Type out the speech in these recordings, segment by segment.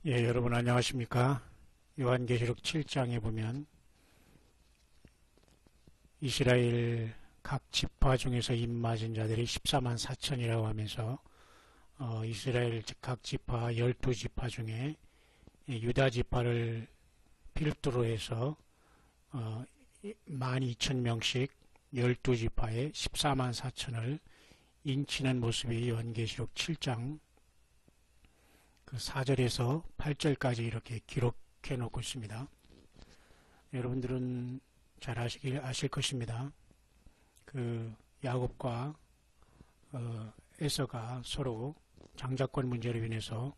예, 여러분 안녕하십니까? 요한계시록 7장에 보면 이스라엘 각 지파 중에서 입맞은 자들이 14만 4천이라고 하면서 이스라엘 각 지파 12지파 중에 유다 지파를 필두로 해서 12,000명씩 12지파에 14만 4천을 인치는 모습이 요한계시록 7장 그 4절에서 8절까지 이렇게 기록해 놓고 있습니다. 여러분들은 잘 아실 것입니다. 그 야곱과 에서가 서로 장자권 문제로 인해서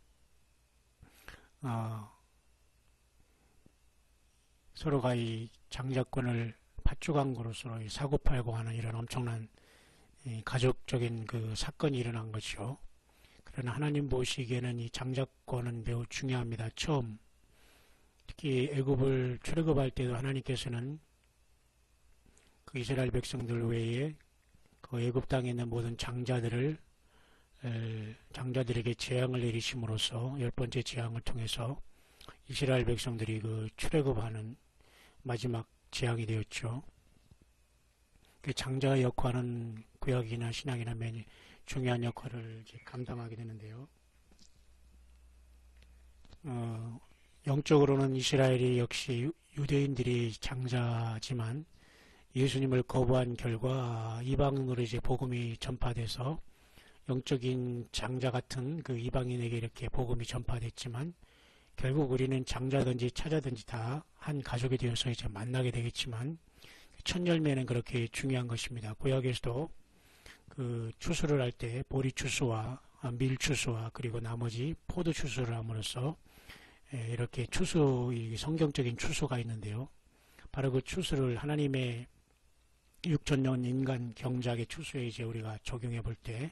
서로가 이 장자권을 팥죽한 거로서 사고팔고 하는 이런 엄청난 가족적인 그 사건이 일어난 것이요. 그러나 하나님 보시기에는 이 장자권은 매우 중요합니다. 처음 특히 애굽을 출애굽할 때도 하나님께서는 그 이스라엘 백성들 외에 그 애굽 땅에 있는 모든 장자들에게 재앙을 내리심으로써 10번째 재앙을 통해서 이스라엘 백성들이 그 출애굽하는 마지막 재앙이 되었죠. 그 장자가 역할하는 구약이나 신약이나 매니 중요한 역할을 이제 감당하게 되는데요. 영적으로는 이스라엘이 역시 유대인들이 장자지만 예수님을 거부한 결과 이방인으로 이제 복음이 전파돼서 영적인 장자 같은 그 이방인에게 이렇게 복음이 전파됐지만 결국 우리는 장자든지 차자든지 다 한 가족이 되어서 이제 만나게 되겠지만 첫 열매는 그렇게 중요한 것입니다. 구약에서도 그 추수를 할 때 보리 추수와 밀 추수와 그리고 나머지 포도 추수를 함으로써 이렇게 추수, 성경적인 추수가 있는데요. 바로 그 추수를 하나님의 6천년 인간 경작의 추수에 이제 우리가 적용해 볼 때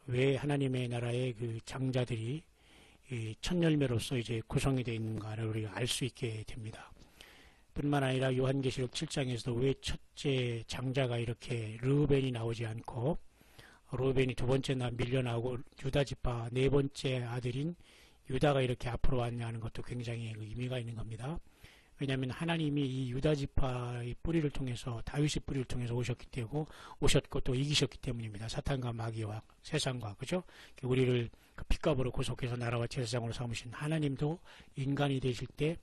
왜 하나님의 나라의 그 장자들이 첫 열매로서 이제 구성이 되어 있는가를 우리가 알 수 있게 됩니다. 뿐만 아니라 요한계시록 7장에서도 왜 첫째 장자가 이렇게 르우벤이 나오지 않고 르우벤이 두 번째 밀려나오고 유다 지파 네 번째 아들인 유다가 이렇게 앞으로 왔냐는 것도 굉장히 의미가 있는 겁니다. 왜냐하면 하나님이 이 유다 지파의 뿌리를 통해서 다윗의 뿌리를 통해서 오셨고 또 이기셨기 때문입니다. 사탄과 마귀와 세상과 그죠? 우리를 그 핏값으로 구속해서 나라와 제사장으로 삼으신 하나님도 인간이 되실 때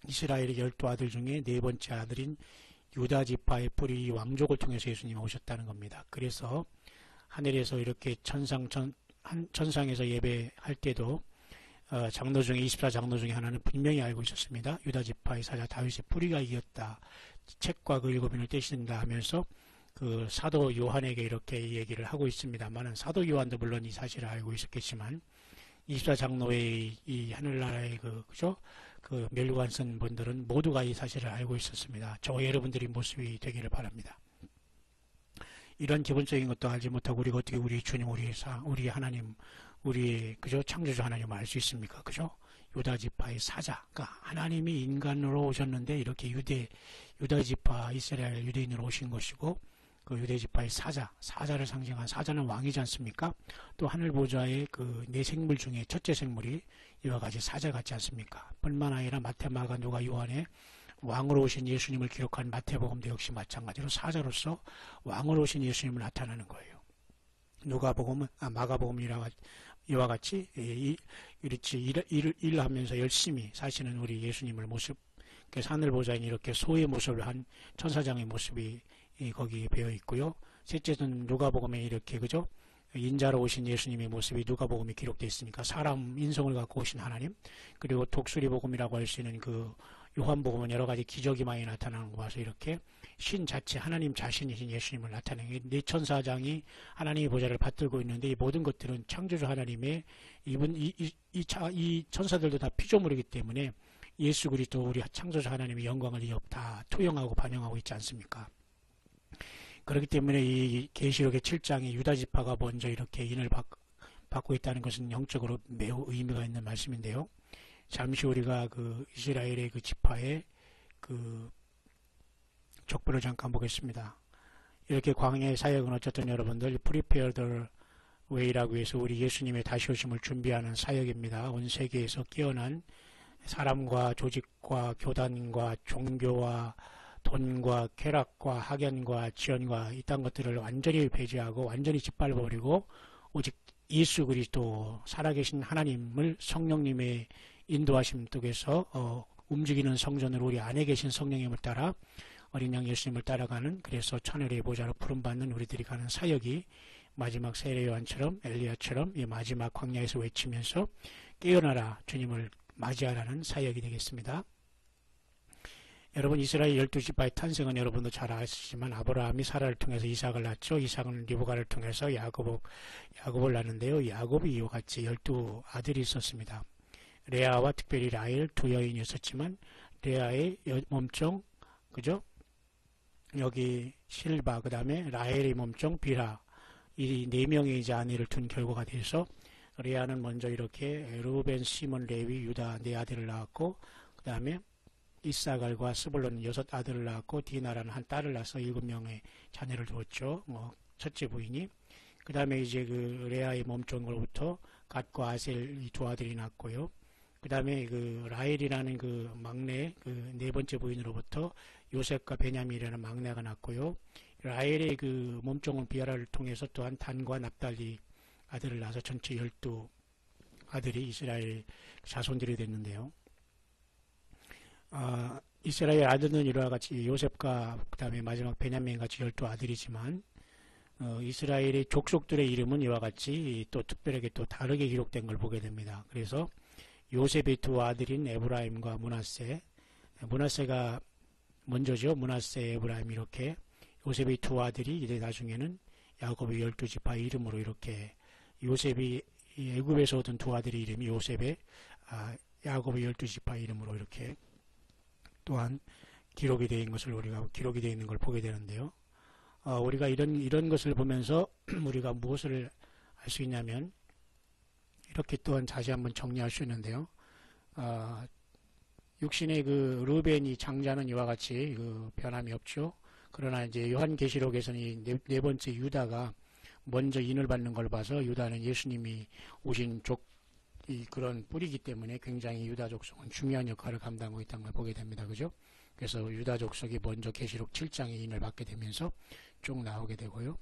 이스라엘의 12아들 중에 네 번째 아들인 유다 지파의 뿌리 왕족을 통해서 예수님이 오셨다는 겁니다. 그래서 하늘에서 이렇게 천상에서 예배할 때도 장로 중에 24장로 중에 하나는 분명히 알고 있었습니다. 유다 지파의 사자 다윗의 뿌리가 이었다. 책과 그 일곱인을 떼신다 하면서 그 사도 요한에게 이렇게 얘기를 하고 있습니다만은 사도 요한도 물론 이 사실을 알고 있었겠지만 24장로의 이 하늘나라의 그 멸관선 분들은 모두가 이 사실을 알고 있었습니다. 저와 여러분들이 모습이 되기를 바랍니다. 이런 기본적인 것도 알지 못하고 우리가 어떻게 우리 주님, 우리 하나님, 우리 그죠 창조주 하나님을 알 수 있습니까? 그죠? 유다 지파의 사자, 그러니까 하나님이 인간으로 오셨는데 이렇게 유다 지파 이스라엘 유대인으로 오신 것이고 그 유대 지파의 사자를 상징한 사자는 왕이지 않습니까? 또 하늘 보좌의 그 네 생물 중에 첫째 생물이 이와 같이 사자 같지 않습니까? 뿐만 아니라 마태, 마가, 누가, 요한의 왕으로 오신 예수님을 기록한 마태복음도 역시 마찬가지로 사자로서 왕으로 오신 예수님을 나타나는 거예요. 마가복음 이와 같이 일을 하면서 열심히 사시는 우리 예수님을 모습, 그래서 하늘 보좌인 이렇게 소의 모습을 한 천사장의 모습이 거기 배어 있고요. 셋째는 누가복음에 이렇게 그죠? 인자로 오신 예수님의 모습이 누가복음에 기록되어 있으니까 사람 인성을 갖고 오신 하나님, 그리고 독수리복음이라고 할 수 있는 그 요한복음은 여러 가지 기적이 많이 나타나는 거 봐서 이렇게 신 자체 하나님 자신이신 예수님을 나타내는 네 천사장이 하나님의 보좌를 받들고 있는데 이 모든 것들은 창조주 하나님의 이 천사들도 다 피조물이기 때문에 예수 그리스도 우리 창조주 하나님의 영광을 다 투영하고 반영하고 있지 않습니까? 그렇기 때문에 이 계시록의 7장에 유다 지파가 먼저 이렇게 인을 받고 있다는 것은 영적으로 매우 의미가 있는 말씀인데요. 잠시 우리가 그 이스라엘의 그 지파의 그 족보를 잠깐 보겠습니다. 이렇게 광야의 사역은 어쨌든 여러분들 prepare the 웨이라고 해서 우리 예수님의 다시 오심을 준비하는 사역입니다. 온 세계에서 깨어난 사람과 조직과 교단과 종교와 돈과 쾌락과 학연과 지연과 이딴 것들을 완전히 배제하고 완전히 짓밟아버리고 오직 예수 그리스도 살아계신 하나님을 성령님의 인도하심 속에서 움직이는 성전으로 우리 안에 계신 성령님을 따라 어린 양 예수님을 따라가는, 그래서 천일의 보좌로 부름받는 우리들이 가는 사역이 마지막 세례 요한처럼 엘리야처럼 이 마지막 광야에서 외치면서 깨어나라 주님을 맞이하라는 사역이 되겠습니다. 여러분, 이스라엘 12지파의 탄생은 여러분도 잘 아시지만 아브라함이 사라를 통해서 이삭을 낳죠. 이삭은 리브가를 통해서 야곱을 낳는데요. 야곱이 이와 같이 12아들이 있었습니다. 레아와 특별히 라헬 두 여인이 있었지만 레아의 몸종, 그죠? 여기 실바, 그 다음에 라헬의 몸종 비라, 이 네 명의 이제 아내를 둔 결과가 돼서 레아는 먼저 이렇게 루벤, 시몬, 레위, 유다 네 아들을 낳았고, 그 다음에 이사갈과 스불론 6아들을 낳았고, 디나라는 한 딸을 낳아서 7명의 자녀를 두었죠. 첫째 부인이. 그 다음에 이제 그 레아의 몸종으로부터 갓과 아셀 이 두 아들이 낳았고요. 그 다음에 그 라헬이라는 그 막내 그 네 번째 부인으로부터 요셉과 베냐민이라는 막내가 낳았고요. 라헬의 그 몸종은 비아라를 통해서 또한 단과 납달리 아들을 낳아서 전체 12아들이 이스라엘 자손들이 됐는데요. 이스라엘 아들은 이와 같이 요셉과 그 다음에 마지막 베냐민 같이 12아들이지만 이스라엘의 족속들의 이름은 이와 같이 또 특별하게 또 다르게 기록된 걸 보게 됩니다. 그래서 요셉의 두 아들인 에브라임과 므낫세, 므낫세가 먼저죠. 므낫세, 에브라임 이렇게 요셉의 두 아들이 이제 나중에는 야곱의 12지파 이름으로 이렇게 요셉이 애굽에서 얻은 두 아들의 이름이 요셉의 야곱의 12지파 이름으로 이렇게 또한 기록이 되어 있는 것을 우리가 기록이 되어 있는 걸 보게 되는데요. 우리가 이런 것을 보면서 우리가 무엇을 알 수 있냐면 이렇게 또한 다시 한번 정리할 수 있는데요. 육신의 그 르벤이 장자는 이와 같이 그 변함이 없죠. 그러나 이제 요한계시록에서는 이 네 번째 유다가 먼저 인을 받는 걸 봐서 유다는 예수님이 오신 그런 뿌리이기 때문에 굉장히 유다 족속은 중요한 역할을 감당하고 있다는 걸 보게 됩니다. 그죠? 그래서 유다 족속이 먼저 계시록 7장에 인을 받게 되면서 쭉 나오게 되고요.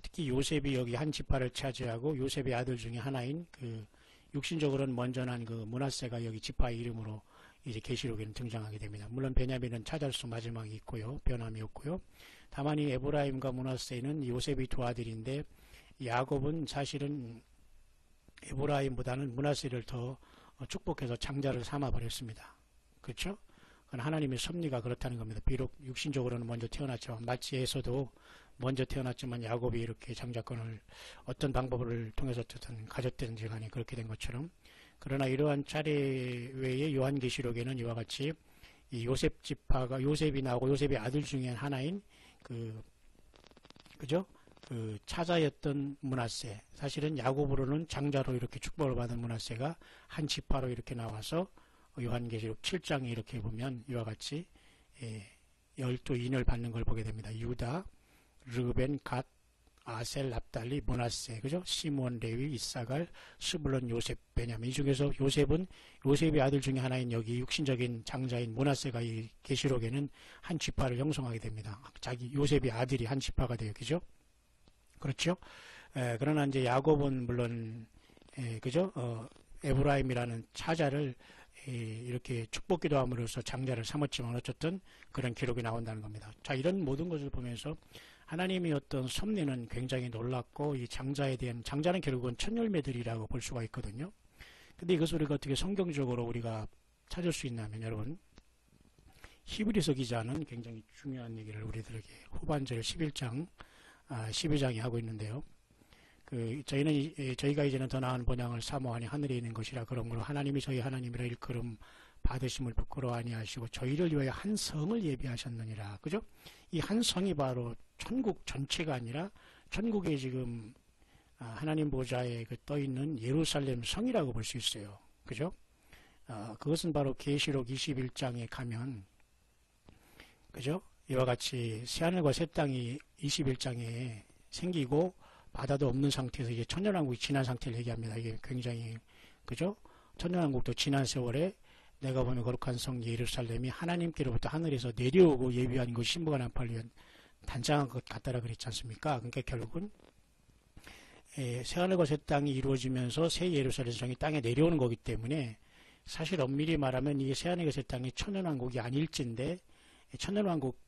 특히 요셉이 여기 한 지파를 차지하고 요셉의 아들 중에 하나인 그 육신적으로는 먼저 난 그 므낫세가 여기 지파의 이름으로 이제 계시록에는 등장하게 됩니다. 물론 베냐민은 차절수 마지막이 있고요. 변함이 없고요. 다만 이 에브라임과 므낫세는 요셉의 두 아들인데 야곱은 사실은 에브라임보다는 므낫세를 더 축복해서 장자를 삼아 버렸습니다. 그렇죠? 그건 하나님의 섭리가 그렇다는 겁니다. 비록 육신적으로는 먼저 태어났지만 마치에서도 먼저 태어났지만 야곱이 이렇게 장자권을 어떤 방법을 통해서든 가졌든지 간에 그렇게 된 것처럼, 그러나 이러한 차례 외에 요한계시록에는 이와 같이 이 요셉 지파가 요셉이 나오고 요셉의 아들 중에 하나인 그죠? 그 차자였던 므낫세, 사실은 야곱으로는 장자로 이렇게 축복을 받은 므낫세가 한 지파로 이렇게 나와서 요한계시록 7장에 이렇게 보면 이와 같이 12인을 받는 걸 보게 됩니다. 유다, 르벤, 갓, 아셀, 납달리, 므낫세, 그죠? 시몬, 레위, 이사갈, 스불론, 요셉, 베냐민. 이 중에서 요셉의 아들 중에 하나인 여기 육신적인 장자인 므낫세가 이 계시록에는 한 지파를 형성하게 됩니다. 자기 요셉의 아들이 한 지파가 돼요, 그죠? 그렇죠? 그러나 이제 야곱은 물론 그죠? 에브라임이라는 차자를 이렇게 축복기도 함으로써 장자를 삼았지만 어쨌든 그런 기록이 나온다는 겁니다. 자, 이런 모든 것을 보면서 하나님의 어떤 섭리는 굉장히 놀랍고, 이 장자에 대한, 장자는 결국은 첫 열매들이라고 볼 수가 있거든요. 근데 이것을 우리가 어떻게 성경적으로 우리가 찾을 수 있냐면, 여러분, 히브리서 기자는 굉장히 중요한 얘기를 우리들에게 후반절 11장, 12장에 하고 있는데요. 저희가 이제는 더 나은 본향을 사모하니 하늘에 있는 것이라. 그러므로 하나님이 저희 하나님이라 일컬음 받으심을 부끄러워 아니하시고 저희를 위하여 한 성을 예비하셨느니라. 그죠? 이 한 성이 바로 천국 전체가 아니라 천국에 지금 하나님 보좌에 떠 있는 예루살렘 성이라고 볼 수 있어요. 그죠? 그것은 바로 계시록 21장에 가면, 그죠? 이와 같이 새하늘과 새 땅이 21장에 생기고 바다도 없는 상태에서 이제 천년왕국이 지난 상태를 얘기합니다. 이게 굉장히, 그죠? 천년왕국도 지난 세월에 내가 보면 거룩한 성 예루살렘이 하나님께로부터 하늘에서 내려오고 예비한 그 신부가 난파를 위한 단장한 것 같다라 그랬지 않습니까? 그러니까 결국은 새하늘과 새 땅이 이루어지면서 새 예루살렘 성이 땅에 내려오는 거기 때문에 사실 엄밀히 말하면 이게 새하늘과 새 땅이 천년왕국이 아닐진데 천년왕국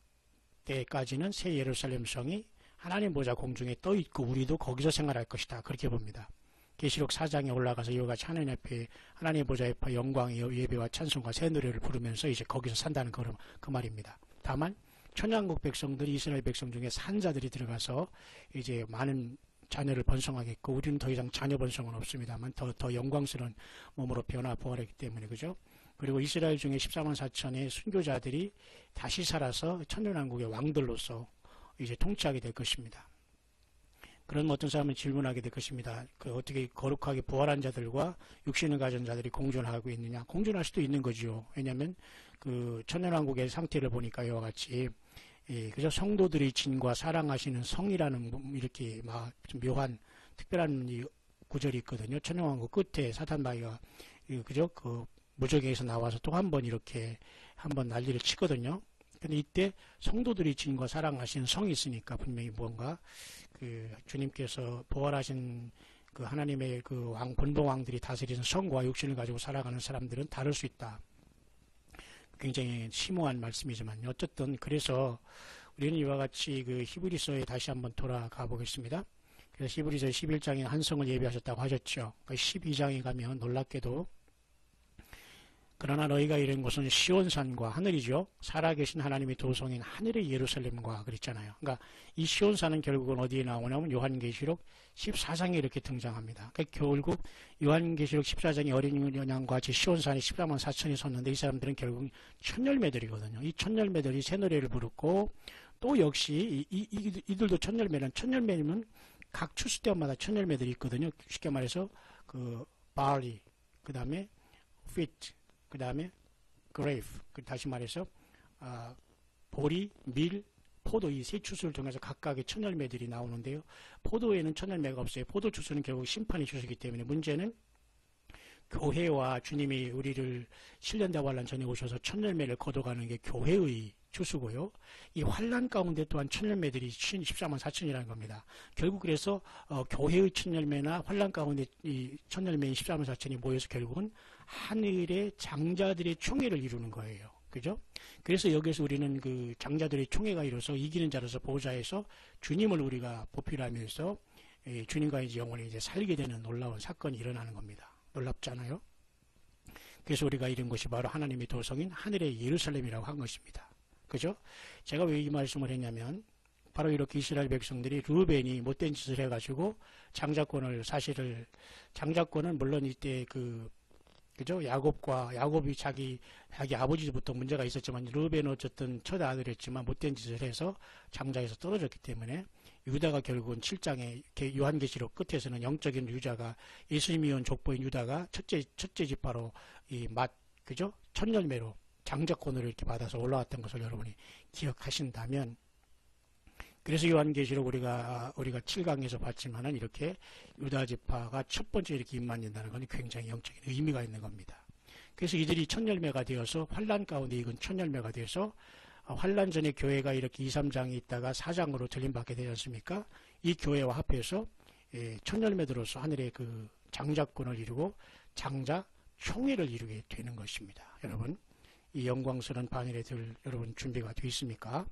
때까지는 새 예루살렘 성이 하나님 보좌 공중에 떠 있고 우리도 거기서 생활할 것이다. 그렇게 봅니다. 계시록 4장에 올라가서 이와 같이 하나님 앞에 하나님 보좌 앞에 영광의 예배와 찬송과 새 노래를 부르면서 이제 거기서 산다는 그 말입니다. 다만 천년왕국 백성들이 이스라엘 백성 중에 산자들이 들어가서 이제 많은 자녀를 번성하겠고 우리는 더 이상 자녀 번성은 없습니다만 더 영광스러운 몸으로 변화 부활했기 때문에 그죠? 그리고 이스라엘 중에 14만 4천의 순교자들이 다시 살아서 천년왕국의 왕들로서 이제 통치하게 될 것입니다. 그런 어떤 사람은 질문하게 될 것입니다. 어떻게 거룩하게 부활한 자들과 육신을 가진 자들이 공존하고 있느냐? 공존할 수도 있는 거죠. 왜냐하면 천년왕국의 상태를 보니까 이와 같이 그저 성도들의 진과 사랑하시는 성이라는 이렇게 막 좀 묘한 특별한 이 구절이 있거든요. 천년왕국 끝에 사탄마귀가 그저 무적에서 나와서 또 한 번 이렇게 한번 난리를 치거든요. 근데 이때 성도들이 진과 사랑하시는 성이 있으니까 분명히 뭔가 주님께서 부활하신 하나님의 본봉왕들이 다스리는 성과 육신을 가지고 살아가는 사람들은 다를 수 있다. 굉장히 심오한 말씀이지만 어쨌든 그래서 우리는 이와 같이 히브리서에 다시 한번 돌아가 보겠습니다. 그래서 히브리서 11장에 한 성을 예비하셨다고 하셨죠. 12장에 가면 놀랍게도 그러나 너희가 이른 곳은 시온산과 하늘이죠. 살아계신 하나님의 도성인 하늘의 예루살렘과 그랬잖아요. 그러니까 이 시온산은 결국은 어디에 나오냐면 요한계시록 14장에 이렇게 등장합니다. 그러니까 결국 요한계시록 14장에 어린 양과 같이 시온산에 14만 4천이 섰는데 이 사람들은 결국 천열매들이거든요. 이 천열매들이 새 노래를 부르고 또 역시 이들도 천열매면 각 추수 때마다 천열매들이 있거든요. 쉽게 말해서 barley, 그 다음에 wheat, 그 다음에 grape, 다시 말해서 보리, 밀, 포도 이 세 추수를 통해서 각각의 천열매들이 나오는데요. 포도에는 천열매가 없어요. 포도 추수는 결국 심판의 추수이기 때문에 문제는 교회와 주님이 우리를 신련대 환란 전에 오셔서 천열매를 거둬가는 게 교회의 추수고요. 이 환란 가운데 또한 천열매들이 14만 4천이라는 겁니다. 결국 그래서 교회의 천열매나 환란 가운데 이 천열매인 14만 4천이 모여서 결국은 하늘의 장자들의 총회를 이루는 거예요. 그죠? 그래서 여기서 우리는 장자들의 총회가 이뤄서 이기는 자로서 보좌에서 주님을 우리가 보필하면서 주님과 이제 영원히 이제 살게 되는 놀라운 사건이 일어나는 겁니다. 놀랍잖아요? 그래서 우리가 이런 것이 바로 하나님의 도성인 하늘의 예루살렘이라고 한 것입니다. 그죠? 제가 왜 이 말씀을 했냐면 바로 이렇게 이스라엘 백성들이 르벤이 못된 짓을 해가지고 장자권은 물론 이때 그죠? 야곱이 자기 아버지부터 문제가 있었지만 르벤은 어쨌든 첫 아들이었지만 못된 짓을 해서 장자에서 떨어졌기 때문에 유다가 결국은 7장에 요한계시록 끝에서는 영적인 유다가 예수님이 온 족보인 유다가 첫째 지파로 그죠? 천열매로 장자권을 이렇게 받아서 올라왔던 것을 여러분이 기억하신다면 그래서 요한계시록 우리가 7강에서 봤지만은 이렇게 유다 지파가 첫 번째 이렇게 임만된다는 건 굉장히 영적인 의미가 있는 겁니다. 그래서 이들이 천열매가 되어서 환란 가운데 익은 천열매가 되어서 환란 전에 교회가 이렇게 2, 3장이 있다가 4장으로 들림받게 되지 않습니까? 이 교회와 합해서 천열매들로서 하늘의 장자권을 이루고 장자 총회를 이루게 되는 것입니다. 여러분 이 영광스러운 반열에 들 여러분 준비가 되어 있습니까?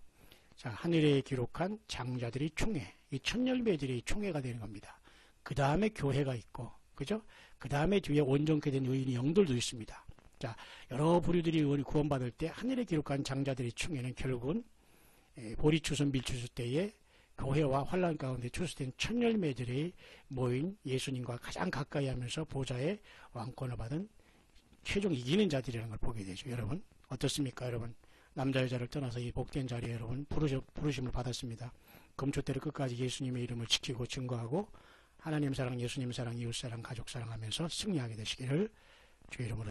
자, 하늘에 기록한 장자들이 총회, 이 천열매들이 총회가 되는 겁니다. 그 다음에 교회가 있고, 그죠? 그 다음에 뒤에 온전케 된 의인의 영들도 있습니다. 자, 여러 부류들이 구원받을 때 하늘에 기록한 장자들의 총회는 결국은 보리추수, 밀추수 때에 교회와 환란 가운데 추수된 천열매들이 모인 예수님과 가장 가까이 하면서 보좌의 왕권을 받은 최종 이기는 자들이라는 걸 보게 되죠. 여러분 어떻습니까? 여러분 남자 여자를 떠나서 이 복된 자리에 여러분 부르심을 받았습니다. 금초대를 끝까지 예수님의 이름을 지키고 증거하고 하나님 사랑, 예수님 사랑, 이웃 사랑, 가족 사랑하면서 승리하게 되시기를 주의 이름으로